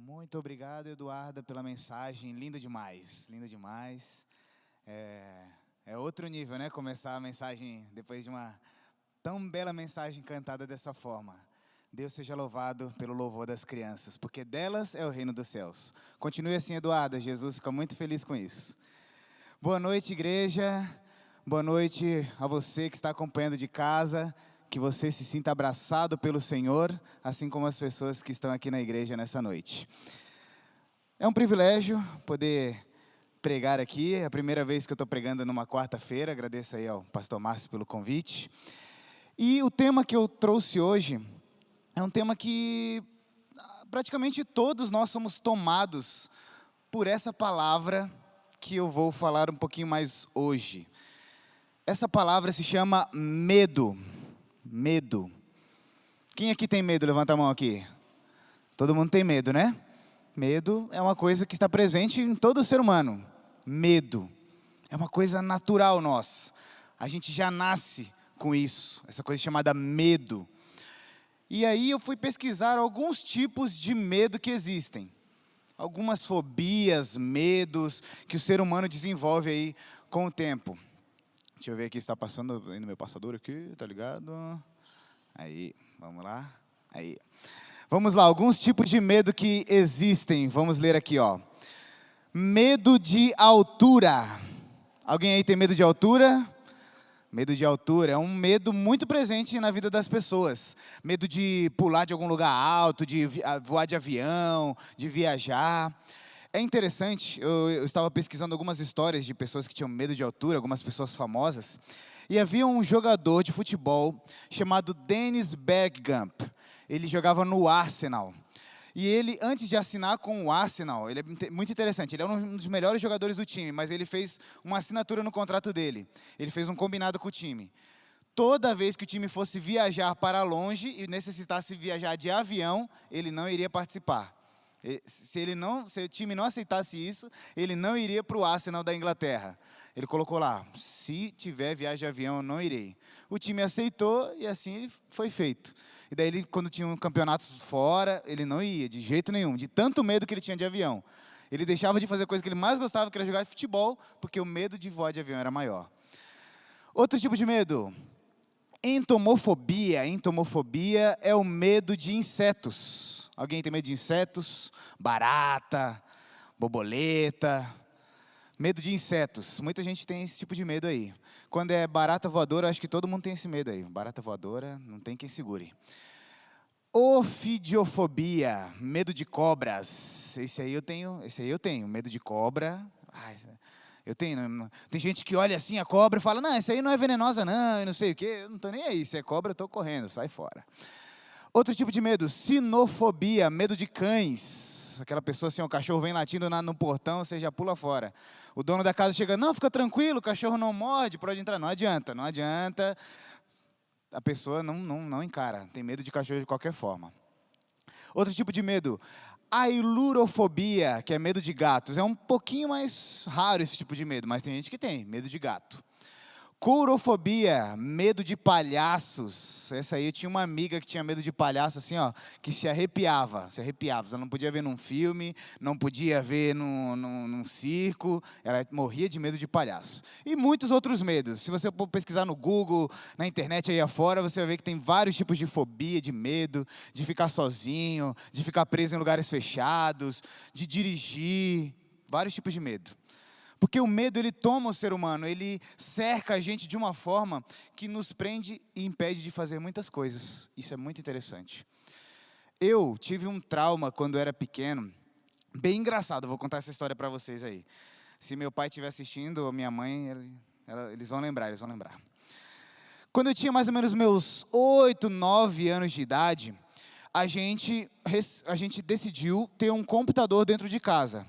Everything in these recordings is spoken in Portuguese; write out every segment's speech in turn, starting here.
Muito obrigado, Eduarda, pela mensagem. Linda demais, linda demais. É outro nível, né? Começar a mensagem depois de uma tão bela mensagem cantada dessa forma. Deus seja louvado pelo louvor das crianças, porque delas é o reino dos céus. Continue assim, Eduarda. Jesus fica muito feliz com isso. Boa noite, igreja. Boa noite a você que está acompanhando de casa. Que você se sinta abraçado pelo Senhor, assim como as pessoas que estão aqui na igreja nessa noite. É um privilégio poder pregar aqui, é a primeira vez que eu estou pregando numa quarta-feira, agradeço aí ao pastor Márcio pelo convite. E o tema que eu trouxe hoje é um tema que praticamente todos nós somos tomados por essa palavra que eu vou falar um pouquinho mais hoje. Essa palavra se chama medo. Medo. Quem aqui tem medo? Levanta a mão aqui. Todo mundo tem medo, né? Medo é uma coisa que está presente em todo ser humano. Medo é uma coisa natural nossa. A gente já nasce com isso, essa coisa chamada medo. E aí eu fui pesquisar alguns tipos de medo que existem. Algumas fobias, medos que o ser humano desenvolve aí com o tempo. Deixa eu ver aqui se está passando aí no meu passador aqui, tá ligado? Aí, vamos lá. Aí. Vamos lá, alguns tipos de medo que existem. Vamos ler aqui, ó. Medo de altura. Alguém aí tem medo de altura? Medo de altura é um medo muito presente na vida das pessoas. Medo de pular de algum lugar alto, de voar de avião, de viajar. É interessante, eu estava pesquisando algumas histórias de pessoas que tinham medo de altura, algumas pessoas famosas, e havia um jogador de futebol chamado Dennis Bergkamp. Ele jogava no Arsenal. E ele, antes de assinar com o Arsenal, ele é muito interessante, ele é um dos melhores jogadores do time, mas ele fez uma assinatura no contrato dele. Ele fez um combinado com o time. Toda vez que o time fosse viajar para longe e necessitasse viajar de avião, ele não iria participar. Se o time não aceitasse isso, ele não iria para o Arsenal da Inglaterra. Ele colocou lá, se tiver viagem de avião, eu não irei. O time aceitou e assim foi feito. E daí, quando tinha um campeonato fora, ele não ia, de jeito nenhum, de tanto medo que ele tinha de avião. Ele deixava de fazer a coisa que ele mais gostava, que era jogar futebol, porque o medo de voar de avião era maior. Outro tipo de medo, entomofobia. Entomofobia é o medo de insetos. Alguém tem medo de insetos? Barata, borboleta. Medo de insetos. Muita gente tem esse tipo de medo aí. Quando é barata voadora, acho que todo mundo tem esse medo aí. Barata voadora, não tem quem segure. Ofidiofobia, medo de cobras. Esse aí eu tenho. Medo de cobra. Eu tenho. Tem gente que olha assim a cobra e fala, não, essa aí não é venenosa não, e não sei o quê. Eu não estou nem aí. Se é cobra, eu estou correndo, sai fora. Outro tipo de medo, sinofobia, medo de cães. Aquela pessoa assim, o cachorro vem latindo no portão, você já pula fora. O dono da casa chega, não, fica tranquilo, o cachorro não morde, pode entrar. Não adianta. A pessoa não encara, tem medo de cachorro de qualquer forma. Outro tipo de medo, ailurofobia, que é medo de gatos. É um pouquinho mais raro esse tipo de medo, mas tem gente que tem, medo de gato. Courofobia, medo de palhaços. Essa aí eu tinha uma amiga que tinha medo de palhaço, assim, ó, que se arrepiava. Ela não podia ver num filme, não podia ver num circo, ela morria de medo de palhaço. E muitos outros medos. Se você for pesquisar no Google, na internet aí afora, você vai ver que tem vários tipos de fobia, de medo, de ficar sozinho, de ficar preso em lugares fechados, de dirigir, vários tipos de medo. Porque o medo, ele toma o ser humano, ele cerca a gente de uma forma que nos prende e impede de fazer muitas coisas. Isso é muito interessante. Eu tive um trauma quando eu era pequeno, bem engraçado, vou contar essa história para vocês aí. Se meu pai estiver assistindo, ou minha mãe, eles vão lembrar. Quando eu tinha mais ou menos meus 8, 9 anos de idade, a gente decidiu ter um computador dentro de casa.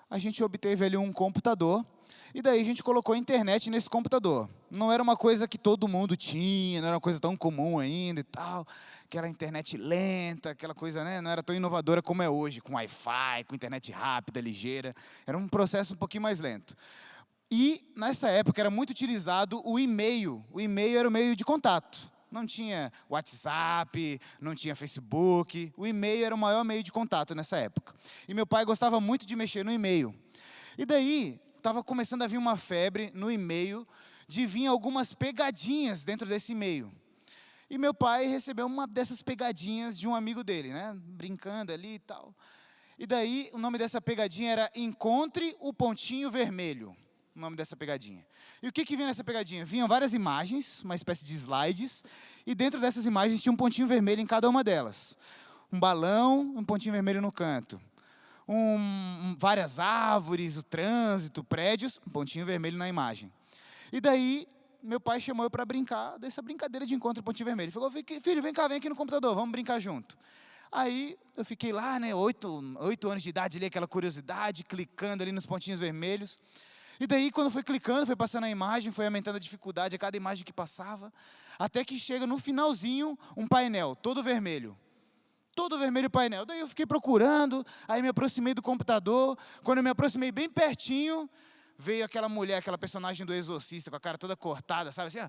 A gente obteve ali um computador, e daí a gente colocou a internet nesse computador. Não era uma coisa que todo mundo tinha, não era uma coisa tão comum ainda e tal, aquela internet lenta, aquela coisa, né, não era tão inovadora como é hoje, com Wi-Fi, com internet rápida, ligeira, era um processo um pouquinho mais lento. E, nessa época, era muito utilizado o e-mail era o meio de contato. Não tinha WhatsApp, não tinha Facebook. O e-mail era o maior meio de contato nessa época. E meu pai gostava muito de mexer no e-mail. E daí, estava começando a vir uma febre no e-mail, de vir algumas pegadinhas dentro desse e-mail. E meu pai recebeu uma dessas pegadinhas de um amigo dele, né? Brincando ali e tal. E daí, o nome dessa pegadinha era Encontre o Pontinho Vermelho. O nome dessa pegadinha. E o que vinha nessa pegadinha? Vinham várias imagens, uma espécie de slides, e dentro dessas imagens tinha um pontinho vermelho em cada uma delas. Um balão, um pontinho vermelho no canto. Várias árvores, o trânsito, prédios, um pontinho vermelho na imagem. E daí, meu pai chamou eu para brincar dessa brincadeira de encontro pontinho vermelho. Ele falou, filho, vem cá, vem aqui no computador, vamos brincar junto. Aí, eu fiquei lá, né, 8 anos de idade, ali, aquela curiosidade, clicando ali nos pontinhos vermelhos. E daí, quando foi clicando, foi passando a imagem, foi aumentando a dificuldade a cada imagem que passava, até que chega no finalzinho, um painel, todo vermelho o painel. Daí eu fiquei procurando, aí me aproximei do computador. Quando eu me aproximei bem pertinho, veio aquela mulher, aquela personagem do Exorcista, com a cara toda cortada, sabe assim,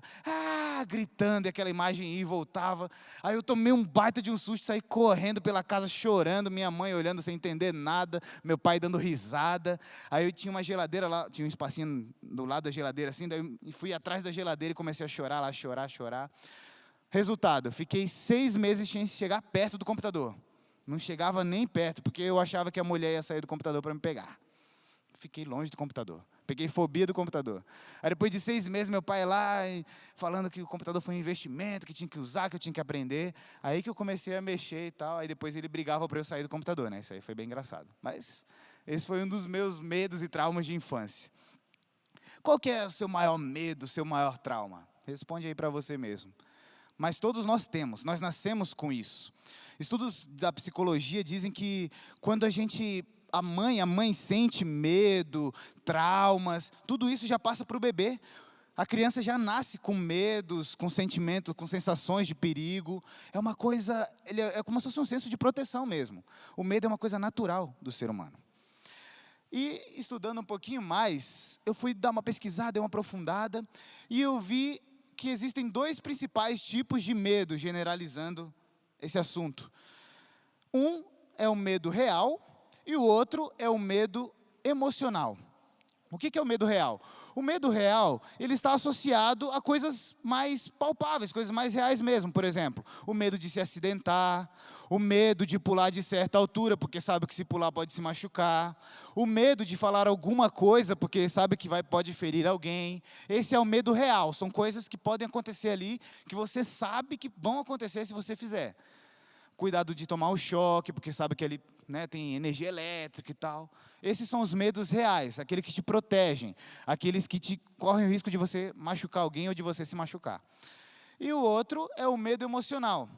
gritando, e aquela imagem ia e voltava. Aí eu tomei um baita de um susto, saí correndo pela casa, chorando, minha mãe olhando sem entender nada, meu pai dando risada. Aí eu tinha uma geladeira lá, tinha um espacinho do lado da geladeira assim, daí eu fui atrás da geladeira e comecei a chorar lá, chorar. Resultado, fiquei 6 meses sem chegar perto do computador. Não chegava nem perto, porque eu achava que a mulher ia sair do computador para me pegar. Fiquei longe do computador. Peguei fobia do computador. Aí depois de 6 meses, meu pai lá, falando que o computador foi um investimento, que tinha que usar, que eu tinha que aprender. Aí que eu comecei a mexer e tal. Aí depois ele brigava para eu sair do computador, né? Isso aí foi bem engraçado. Mas esse foi um dos meus medos e traumas de infância. Qual que é o seu maior medo, o seu maior trauma? Responde aí para você mesmo. Mas todos nós temos, nós nascemos com isso. Estudos da psicologia dizem que quando a mãe sente medo, traumas, tudo isso já passa para o bebê. A criança já nasce com medos, com sentimentos, com sensações de perigo. É uma coisa, é como se fosse um senso de proteção mesmo. O medo é uma coisa natural do ser humano. E estudando um pouquinho mais, eu fui dar uma pesquisada, uma aprofundada, e eu vi que existem 2 principais tipos de medo, generalizando esse assunto. Um é o medo real e o outro é o medo emocional. O que é o medo real? O medo real, ele está associado a coisas mais palpáveis, coisas mais reais mesmo. Por exemplo, o medo de se acidentar, o medo de pular de certa altura, porque sabe que se pular pode se machucar, o medo de falar alguma coisa, porque sabe que pode ferir alguém. Esse é o medo real, são coisas que podem acontecer ali, que você sabe que vão acontecer se você fizer. Cuidado de tomar o choque, porque sabe que ele, né, tem energia elétrica e tal. Esses são os medos reais, aqueles que te protegem, aqueles que correm o risco de você machucar alguém ou de você se machucar. E o outro é o medo emocional.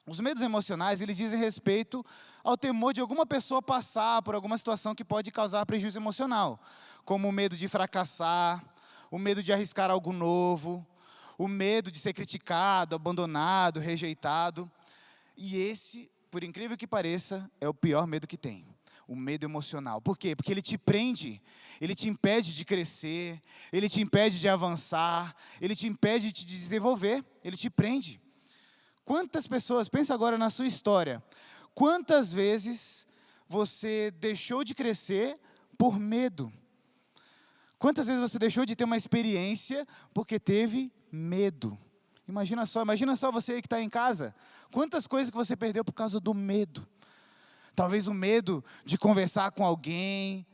Os medos emocionais, eles dizem respeito ao temor de alguma pessoa passar por alguma situação que pode causar prejuízo emocional, como o medo de fracassar, o medo de arriscar algo novo, o medo de ser criticado, abandonado, rejeitado. E esse, por incrível que pareça, é o pior medo que tem. O medo emocional. Por quê? Porque ele te prende, ele te impede de crescer, ele te impede de avançar, ele te impede de te desenvolver, ele te prende. Quantas pessoas, pensa agora na sua história, quantas vezes você deixou de crescer por medo? Quantas vezes você deixou de ter uma experiência porque teve medo? Imagina só você aí que está em casa, quantas coisas que você perdeu por causa do medo. Talvez o medo de conversar com alguém,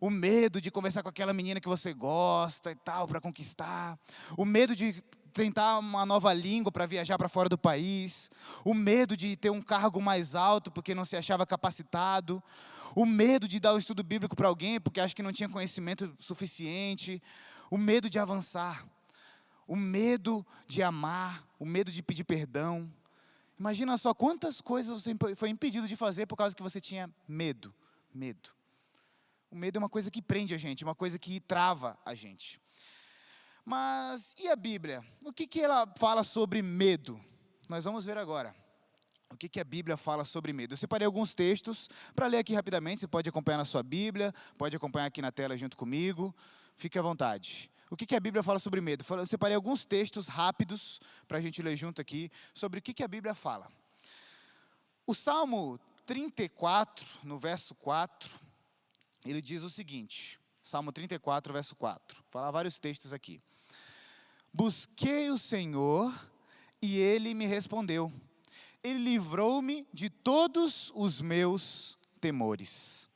o medo de conversar com aquela menina que você gosta e tal, para conquistar, o medo de tentar uma nova língua para viajar para fora do país, o medo de ter um cargo mais alto porque não se achava capacitado, o medo de dar o estudo bíblico para alguém porque acha que não tinha conhecimento suficiente, o medo de avançar, o medo de amar, o medo de pedir perdão. Imagina só quantas coisas você foi impedido de fazer por causa que você tinha medo. Medo. O medo é uma coisa que prende a gente, uma coisa que trava a gente. Mas e a Bíblia? O que ela fala sobre medo? Nós vamos ver agora. O que a Bíblia fala sobre medo? Eu separei alguns textos para ler aqui rapidamente. Você pode acompanhar na sua Bíblia, pode acompanhar aqui na tela junto comigo. Fique à vontade. O que a Bíblia fala sobre medo? Eu separei alguns textos rápidos para a gente ler junto aqui sobre o que a Bíblia fala. O Salmo 34, no verso 4, ele diz o seguinte, Salmo 34, verso 4, vou falar vários textos aqui. Busquei o Senhor e Ele me respondeu. Ele livrou-me de todos os meus temores.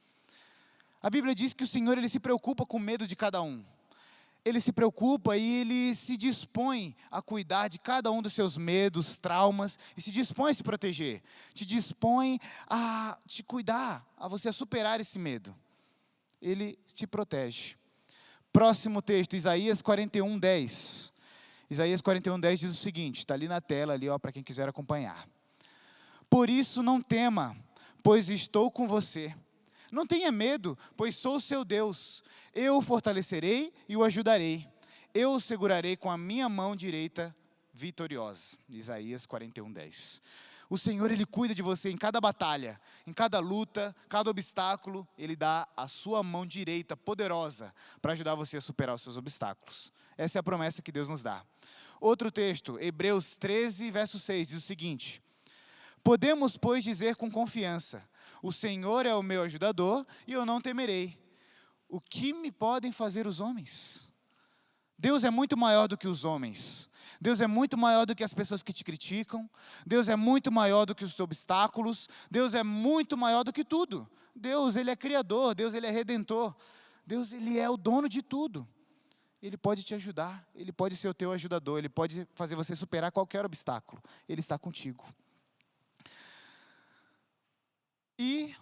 A Bíblia diz que o Senhor, Ele se preocupa com o medo de cada um. Ele se preocupa e Ele se dispõe a cuidar de cada um dos seus medos, traumas, e se dispõe a se proteger, te dispõe a te cuidar, a você superar esse medo. Ele te protege. Próximo texto, Isaías 41, 10. Isaías 41, 10 diz o seguinte, está ali na tela, para quem quiser acompanhar. Por isso não tema, pois estou com você. Não tenha medo, pois sou o seu Deus. Eu o fortalecerei e o ajudarei. Eu o segurarei com a minha mão direita vitoriosa. Isaías 41, 10. O Senhor, Ele cuida de você em cada batalha, em cada luta, cada obstáculo. Ele dá a sua mão direita poderosa para ajudar você a superar os seus obstáculos. Essa é a promessa que Deus nos dá. Outro texto, Hebreus 13, verso 6, diz o seguinte. Podemos, pois, dizer com confiança, o Senhor é o meu ajudador e eu não temerei. O que me podem fazer os homens? Deus é muito maior do que os homens. Deus é muito maior do que as pessoas que te criticam. Deus é muito maior do que os obstáculos. Deus é muito maior do que tudo. Deus, Ele é criador. Deus, Ele é redentor. Deus, Ele é o dono de tudo. Ele pode te ajudar. Ele pode ser o teu ajudador. Ele pode fazer você superar qualquer obstáculo. Ele está contigo. E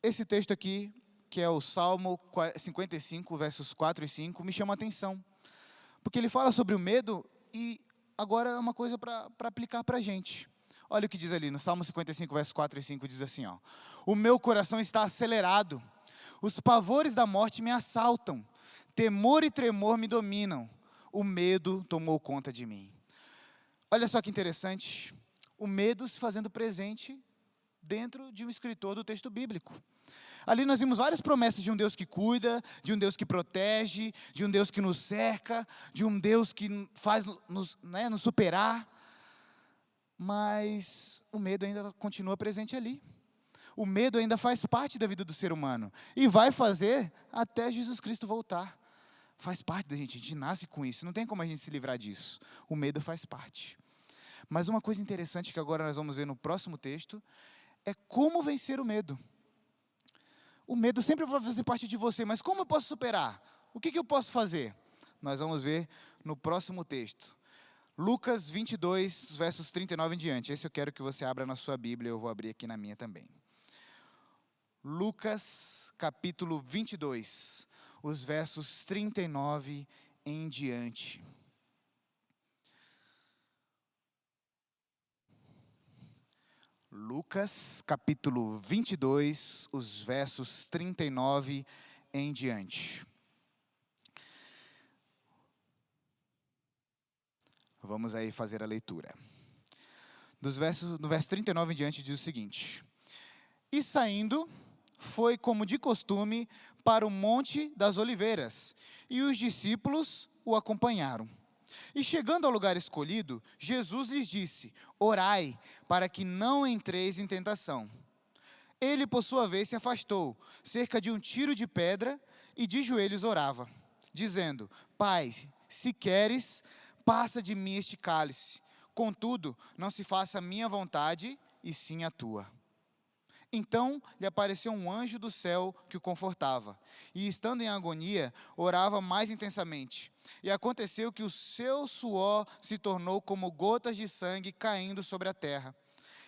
esse texto aqui, que é o Salmo 55, versos 4 e 5, me chama a atenção. Porque ele fala sobre o medo e agora é uma coisa para aplicar para a gente. Olha o que diz ali no Salmo 55, versos 4 e 5, diz assim, ó. O meu coração está acelerado, os pavores da morte me assaltam, temor e tremor me dominam, o medo tomou conta de mim. Olha só que interessante, o medo se fazendo presente dentro de um escritor do texto bíblico. Ali nós vimos várias promessas de um Deus que cuida, de um Deus que protege, de um Deus que nos cerca, de um Deus que faz nos superar. Mas o medo ainda continua presente ali. O medo ainda faz parte da vida do ser humano. E vai fazer até Jesus Cristo voltar. Faz parte da gente nasce com isso, não tem como a gente se livrar disso. O medo faz parte. Mas uma coisa interessante que agora nós vamos ver no próximo texto, é como vencer o medo. O medo sempre vai fazer parte de você, mas como eu posso superar? O que eu posso fazer? Nós vamos ver no próximo texto. Lucas 22, versos 39 em diante. Esse eu quero que você abra na sua Bíblia, eu vou abrir aqui na minha também. Lucas, capítulo 22, os versos 39 em diante. Lucas, capítulo 22, os versos 39 em diante. Vamos aí fazer a leitura. No verso 39 em diante diz o seguinte. E saindo, foi como de costume para o Monte das Oliveiras, e os discípulos o acompanharam. E chegando ao lugar escolhido, Jesus lhes disse, orai, para que não entreis em tentação. Ele, por sua vez, se afastou, cerca de um tiro de pedra, e de joelhos orava, dizendo, Pai, se queres, passa de mim este cálice. Contudo, não se faça a minha vontade, e sim a tua. Então lhe apareceu um anjo do céu que o confortava, e estando em agonia, orava mais intensamente. E aconteceu que o seu suor se tornou como gotas de sangue caindo sobre a terra.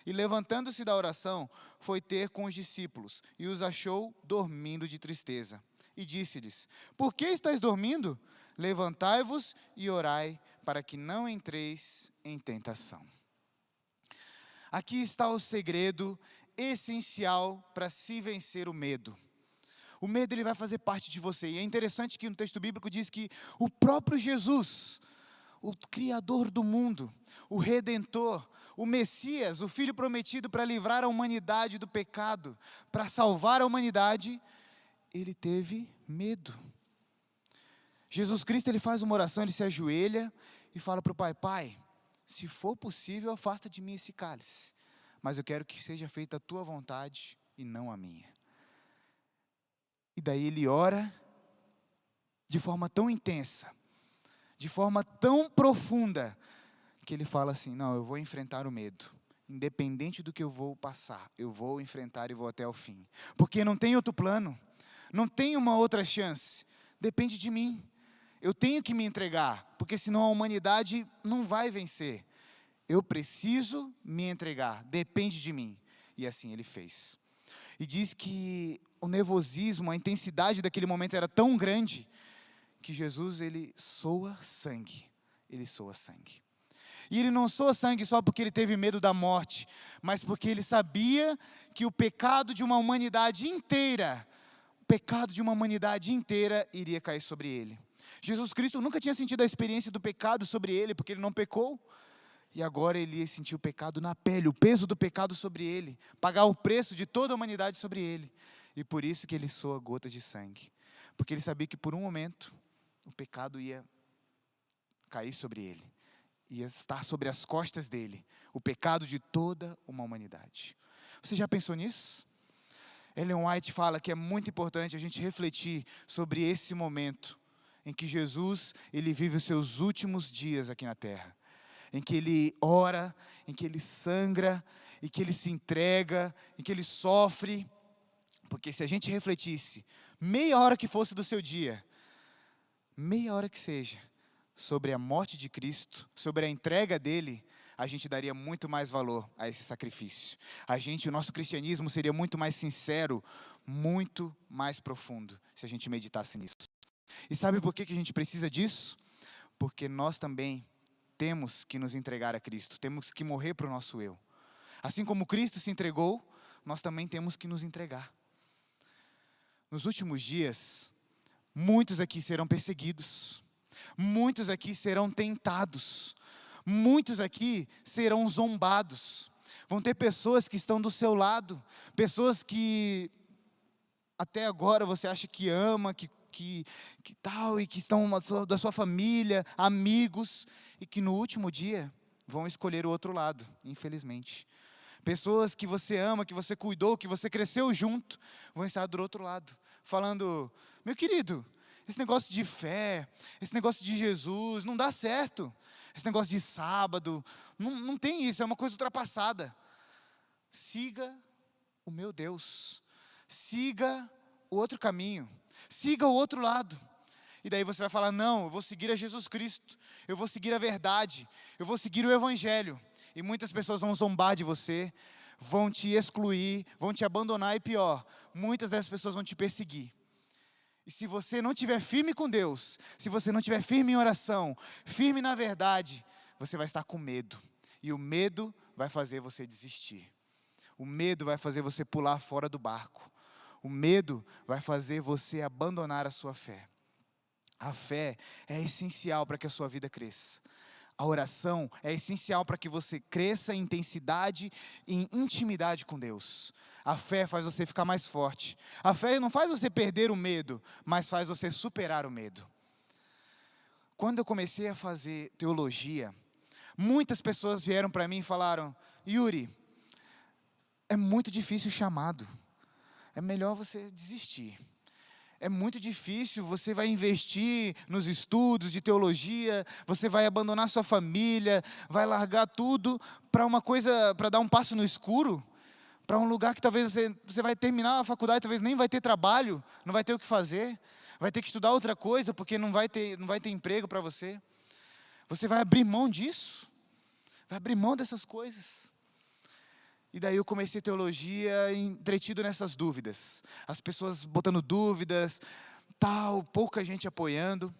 E levantando-se da oração, foi ter com os discípulos, e os achou dormindo de tristeza. E disse-lhes, por que estáis dormindo? Levantai-vos e orai, para que não entreis em tentação. Aqui está o segredo essencial para se vencer o medo. O medo ele vai fazer parte de você. E é interessante que no texto bíblico diz que o próprio Jesus, o Criador do mundo, o Redentor, o Messias, o Filho prometido para livrar a humanidade do pecado, para salvar a humanidade, ele teve medo. Jesus Cristo, ele faz uma oração, ele se ajoelha e fala para o Pai: Pai, se for possível, afasta de mim esse cálice, mas eu quero que seja feita a tua vontade e não a minha. E daí ele ora de forma tão intensa, de forma tão profunda, que ele fala assim: não, eu vou enfrentar o medo. Independente do que eu vou passar, eu vou enfrentar e vou até o fim. Porque não tem outro plano, não tem uma outra chance, depende de mim. Eu tenho que me entregar, porque senão a humanidade não vai vencer. Eu preciso me entregar, depende de mim. E assim ele fez. E diz que o nervosismo, a intensidade daquele momento era tão grande, que Jesus, ele soa sangue. Ele soa sangue. E ele não soa sangue só porque ele teve medo da morte, mas porque ele sabia que o pecado de uma humanidade inteira, iria cair sobre ele. Jesus Cristo nunca tinha sentido a experiência do pecado sobre ele, porque ele não pecou. E agora ele ia sentir o pecado na pele, o peso do pecado sobre ele, pagar o preço de toda a humanidade sobre ele. E por isso que ele soa gotas de sangue. Porque ele sabia que por um momento, o pecado ia cair sobre ele. Ia estar sobre as costas dele, o pecado de toda uma humanidade. Você já pensou nisso? Ellen White fala que é muito importante a gente refletir sobre esse momento, em que Jesus, ele vive os seus últimos dias aqui na terra, em que ele ora, em que ele sangra, em que ele se entrega, em que ele sofre, porque se a gente refletisse, meia hora que fosse do seu dia, meia hora que seja, sobre a morte de Cristo, sobre a entrega dele, a gente daria muito mais valor a esse sacrifício. O nosso cristianismo seria muito mais sincero, muito mais profundo, se a gente meditasse nisso. E sabe por que a gente precisa disso? Porque nós também temos que nos entregar a Cristo, temos que morrer para o nosso eu. Assim como Cristo se entregou, nós também temos que nos entregar. Nos últimos dias, muitos aqui serão perseguidos, muitos aqui serão tentados, muitos aqui serão zombados. Vão ter pessoas que estão do seu lado, pessoas que até agora você acha que ama, que tal, e que estão da sua família, amigos, e que no último dia vão escolher o outro lado, infelizmente. Pessoas que você ama, que você cuidou, que você cresceu junto, vão estar do outro lado, falando: meu querido, esse negócio de fé, esse negócio de Jesus, não dá certo. Esse negócio de sábado, não tem isso, é uma coisa ultrapassada. Siga o meu Deus, siga o outro caminho, siga o outro lado. E daí você vai falar: não, eu vou seguir a Jesus Cristo, eu vou seguir a verdade, eu vou seguir o Evangelho. E muitas pessoas vão zombar de você, vão te excluir, vão te abandonar e pior, muitas dessas pessoas vão te perseguir. E se você não estiver firme com Deus, se você não estiver firme em oração, firme na verdade, você vai estar com medo. E o medo vai fazer você desistir. O medo vai fazer você pular fora do barco. O medo vai fazer você abandonar a sua fé. A fé é essencial para que a sua vida cresça. A oração é essencial para que você cresça em intensidade e em intimidade com Deus. A fé faz você ficar mais forte. A fé não faz você perder o medo, mas faz você superar o medo. Quando eu comecei a fazer teologia, muitas pessoas vieram para mim e falaram: Yuri, é muito difícil o chamado. É melhor você desistir. É muito difícil, você vai investir nos estudos de teologia, você vai abandonar sua família, vai largar tudo para uma coisa, para dar um passo no escuro, para um lugar que talvez você vai terminar a faculdade, talvez nem vai ter trabalho, não vai ter o que fazer, vai ter que estudar outra coisa, porque não vai ter emprego para você. Você vai abrir mão disso, vai abrir mão dessas coisas. E daí eu comecei teologia entretido nessas dúvidas. As pessoas botando dúvidas, tal, pouca gente apoiando.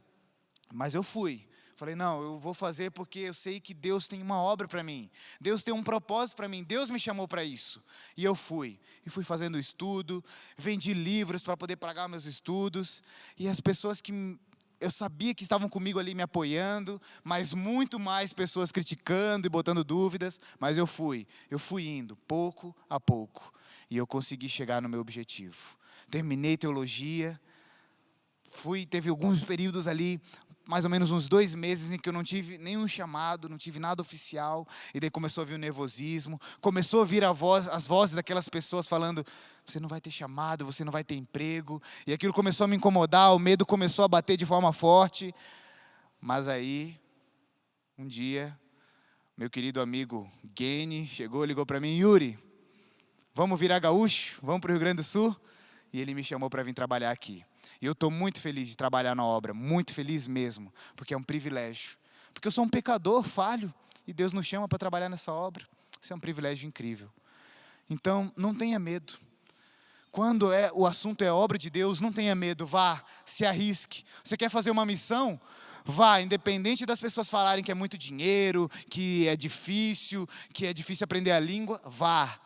Mas eu fui. Falei: não, eu vou fazer porque eu sei que Deus tem uma obra para mim. Deus tem um propósito para mim. Deus me chamou para isso. E eu fui. E fui fazendo estudo. Vendi livros para poder pagar meus estudos. E as pessoas que eu sabia que estavam comigo ali me apoiando, mas muito mais pessoas criticando e botando dúvidas, mas eu fui indo, pouco a pouco, e eu consegui chegar no meu objetivo. Terminei teologia, Teve alguns períodos ali, mais ou menos uns 2 meses, em que eu não tive nenhum chamado, não tive nada oficial, e daí começou a vir o nervosismo, começou a vir as vozes daquelas pessoas falando, você não vai ter chamado, você não vai ter emprego, e aquilo começou a me incomodar, o medo começou a bater de forma forte, mas aí, um dia, meu querido amigo Gene chegou, ligou para mim, Yuri, vamos virar gaúcho, vamos para o Rio Grande do Sul? E ele me chamou para vir trabalhar aqui. E eu estou muito feliz de trabalhar na obra, muito feliz mesmo, porque é um privilégio. Porque eu sou um pecador, falho, e Deus nos chama para trabalhar nessa obra. Isso é um privilégio incrível. Então, não tenha medo. Quando o assunto é obra de Deus, não tenha medo, vá, se arrisque. Você quer fazer uma missão? Vá, independente das pessoas falarem que é muito dinheiro, que é difícil aprender a língua, vá.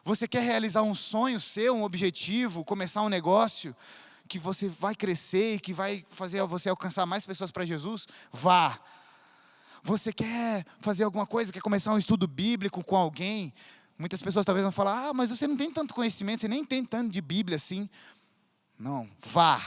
Você quer realizar um sonho seu, um objetivo, começar um negócio que você vai crescer e que vai fazer você alcançar mais pessoas para Jesus? Vá. Você quer fazer alguma coisa, quer começar um estudo bíblico com alguém? Muitas pessoas talvez vão falar, mas você não tem tanto conhecimento, você nem tem tanto de Bíblia assim. Não, vá.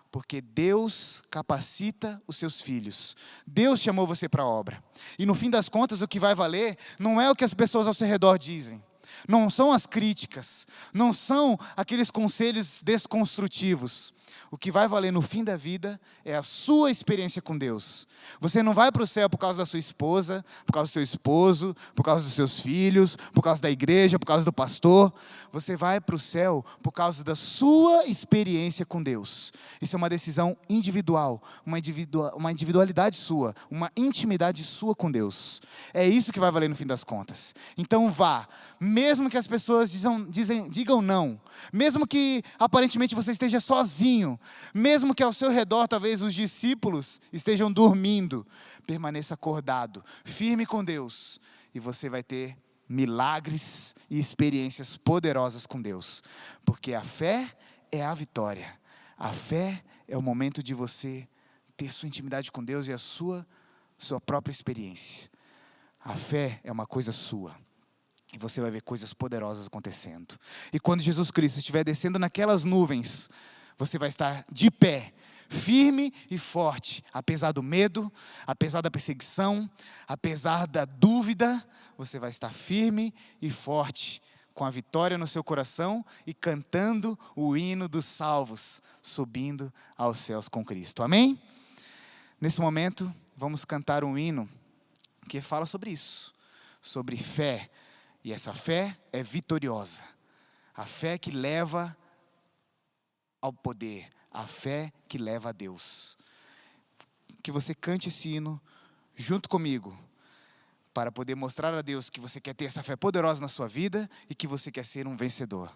Porque Deus capacita os seus filhos. Deus chamou você para a obra. E no fim das contas, o que vai valer não é o que as pessoas ao seu redor dizem. Não são as críticas, não são aqueles conselhos desconstrutivos. O que vai valer no fim da vida é a sua experiência com Deus. Você não vai para o céu por causa da sua esposa, por causa do seu esposo, por causa dos seus filhos, por causa da igreja, por causa do pastor. Você vai para o céu por causa da sua experiência com Deus. Isso é uma decisão individual, uma individualidade sua, uma intimidade sua com Deus. É isso que vai valer no fim das contas. Então vá, mesmo que as pessoas digam não, mesmo que aparentemente você esteja sozinho, mesmo que ao seu redor talvez os discípulos estejam dormindo, permaneça acordado, firme com Deus, e você vai ter milagres e experiências poderosas com Deus, porque a fé é a vitória, a fé é o momento de você ter sua intimidade com Deus e a sua própria experiência. A fé é uma coisa sua. E você vai ver coisas poderosas acontecendo. E quando Jesus Cristo estiver descendo naquelas nuvens, você vai estar de pé, firme e forte, apesar do medo, apesar da perseguição, apesar da dúvida, você vai estar firme e forte, com a vitória no seu coração e cantando o hino dos salvos, subindo aos céus com Cristo. Amém? Nesse momento, vamos cantar um hino que fala sobre isso, sobre fé. E essa fé é vitoriosa. A fé que leva ao poder. A fé que leva a Deus. Que você cante esse hino junto comigo, para poder mostrar a Deus que você quer ter essa fé poderosa na sua vida e que você quer ser um vencedor.